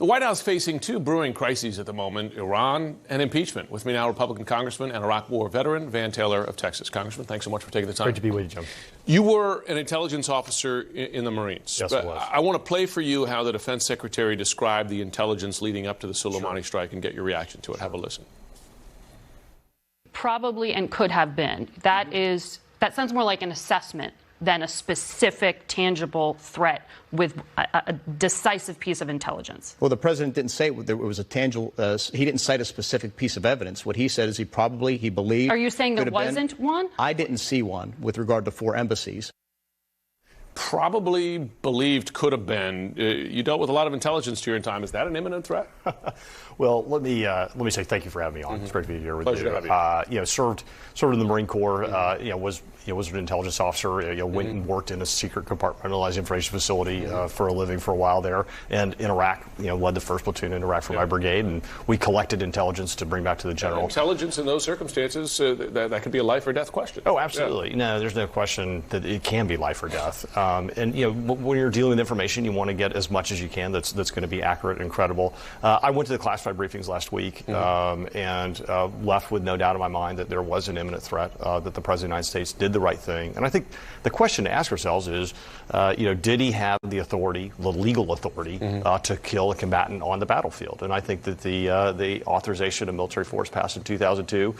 The White House facing two brewing crises at the moment, Iran and impeachment. With me now, Republican Congressman and Iraq War veteran Van Taylor of Texas. Congressman, thanks so much for taking the time. Great to be with you, Jim. You were an intelligence officer in the Marines. Yes, I was. I want to play for you how the Defense Secretary described the intelligence leading up to the Soleimani strike and get your reaction to it. Have a listen. Probably and could have been. That sounds more like an assessment than a specific, tangible threat with a decisive piece of intelligence. Well, the president didn't say there was a tangible. He didn't cite a specific piece of evidence. What he said is he believed. Are you saying there wasn't one? I didn't see one with regard to 4 embassies. Probably believed, could have been. You dealt with a lot of intelligence to your time. Is that an imminent threat? Well, let me say thank you for having me on. It's great to be here with Pleasure you. To have you. Served in the Marine Corps. Was an intelligence officer. Went and worked in a secret compartmentalized information facility for a living for a while there. And in Iraq, led the 1st platoon in Iraq for my brigade, and we collected intelligence to bring back to the general. Intelligence in those circumstances, that could be a life or death question. Oh, absolutely. Yeah. No, there's no question that it can be life or death. And when you're dealing with information, you want to get as much as you can that's going to be accurate and credible. I went to the classified briefings last week and left with no doubt in my mind that there was an imminent threat, that the President of the United States did the right thing. And I think the question to ask ourselves is, did he have the authority, the legal authority, to kill a combatant on the battlefield? And I think that the authorization of military force passed in 2002,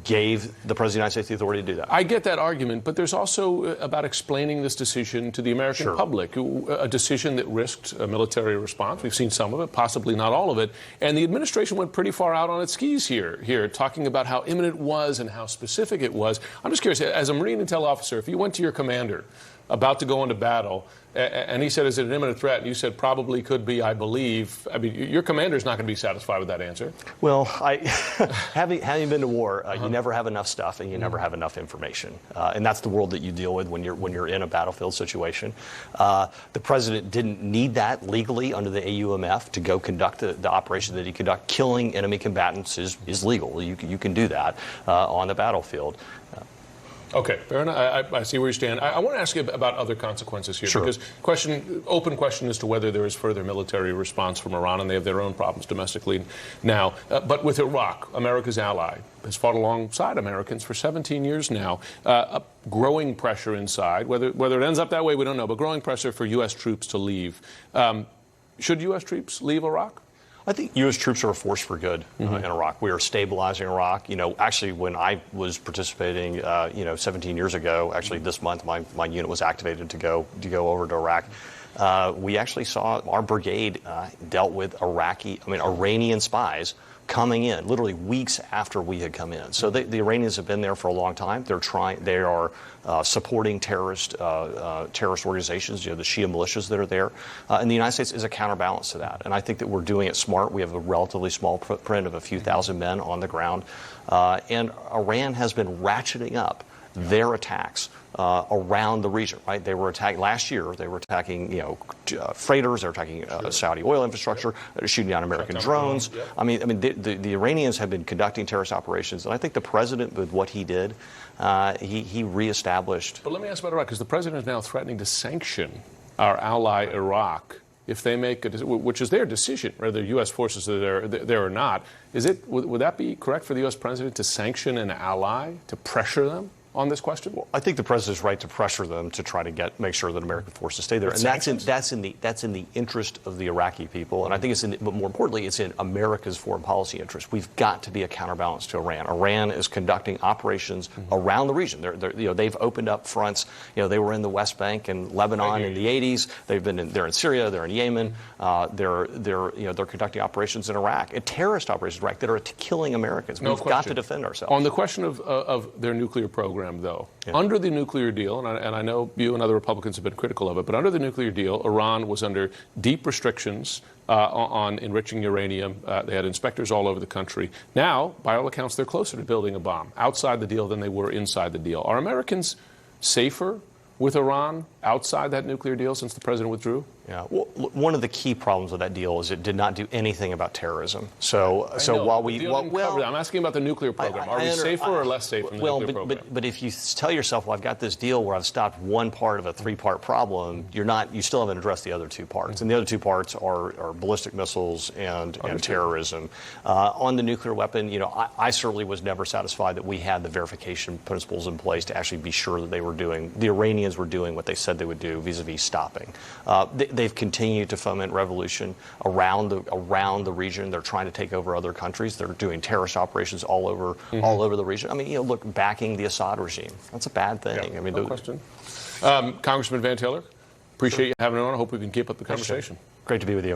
gave the President of the United States the authority to do that. I get that argument, but there's also about explaining this decision to the American public, a decision that risked a military response. We've seen some of it, possibly not all of it. And the administration went pretty far out on its skis here, talking about how imminent it was and how specific it was. I'm just curious, as a Marine intel officer, if you went to your commander about to go into battle, and he said, is it an imminent threat? And you said, probably could be, I believe. I mean, your commander's not going to be satisfied with that answer. Well, having been to war, you never have enough stuff and you never have enough information. And that's the world that you deal with when you're in a battlefield situation. The president didn't need that legally under the AUMF to go conduct the operation that he conducted. Killing enemy combatants is legal. You can do that on the battlefield. Okay, fair enough. I see where you stand. I want to ask you about other consequences here, because open question as to whether there is further military response from Iran, and they have their own problems domestically now. But with Iraq, America's ally, has fought alongside Americans for 17 years now. Growing pressure inside, whether it ends up that way, we don't know, but growing pressure for U.S. troops to leave. Should U.S. troops leave Iraq? I think U.S. troops are a force for good in Iraq. We are stabilizing Iraq. Actually, when I was participating, 17 years ago, actually this month, my unit was activated to go over to Iraq. We actually saw our brigade dealt with Iranian spies coming in literally weeks after we had come in. So the Iranians have been there for a long time. They are supporting terrorist organizations, the Shia militias that are there. And the United States is a counterbalance to that. And I think that we're doing it smart. We have a relatively small footprint of a few thousand men on the ground. And Iran has been ratcheting up their attacks around the region, right? They were attacking last year. They were attacking, freighters. They were attacking Saudi oil infrastructure. They were shooting down American drones. I mean, the Iranians have been conducting terrorist operations, and I think the president, with what he did, he reestablished. But let me ask about Iraq, because the president is now threatening to sanction our ally Iraq if they make which is their decision, whether U.S. forces are there or not. Would that be correct for the U.S. president to sanction an ally, to pressure them on this question? Well, I think the president's right to pressure them to try to make sure that American forces stay there, and that's in the interest of the Iraqi people, and I think but more importantly, it's in America's foreign policy interest. We've got to be a counterbalance to Iran. Iran is conducting operations around the region. They've opened up fronts. They were in the West Bank and Lebanon in the 80s. They're in Syria. They're in Yemen. They're conducting operations in Iraq, terrorist operations in Iraq that are killing Americans. We've got to defend ourselves. On the question of their nuclear program, though, under the nuclear deal, and I know you and other Republicans have been critical of it, but under the nuclear deal, Iran was under deep restrictions on enriching uranium. They had inspectors all over the country. Now, by all accounts, they're closer to building a bomb outside the deal than they were inside the deal. Are Americans safer with Iran outside that nuclear deal since the president withdrew? Yeah. Well, one of the key problems with that deal is it did not do anything about terrorism. So while I'm asking about the nuclear program. Are we safer or less safe from the nuclear program? But if you tell yourself, well, I've got this deal where I've stopped one part of a three-part problem, you still haven't addressed the other two parts. And the other two parts are ballistic missiles and terrorism. On the nuclear weapon, I certainly was never satisfied that we had the verification principles in place to actually be sure that the Iranians were doing what they said they would do vis-a-vis stopping. They've continued to foment revolution around the region. They're trying to take over other countries. They're doing terrorist operations all over the region. I mean, look, backing the Assad regime. That's a bad thing. Yeah, I mean, no question. Congressman Van Taylor, appreciate you having it on. I hope we can keep up the conversation. Great to be with you.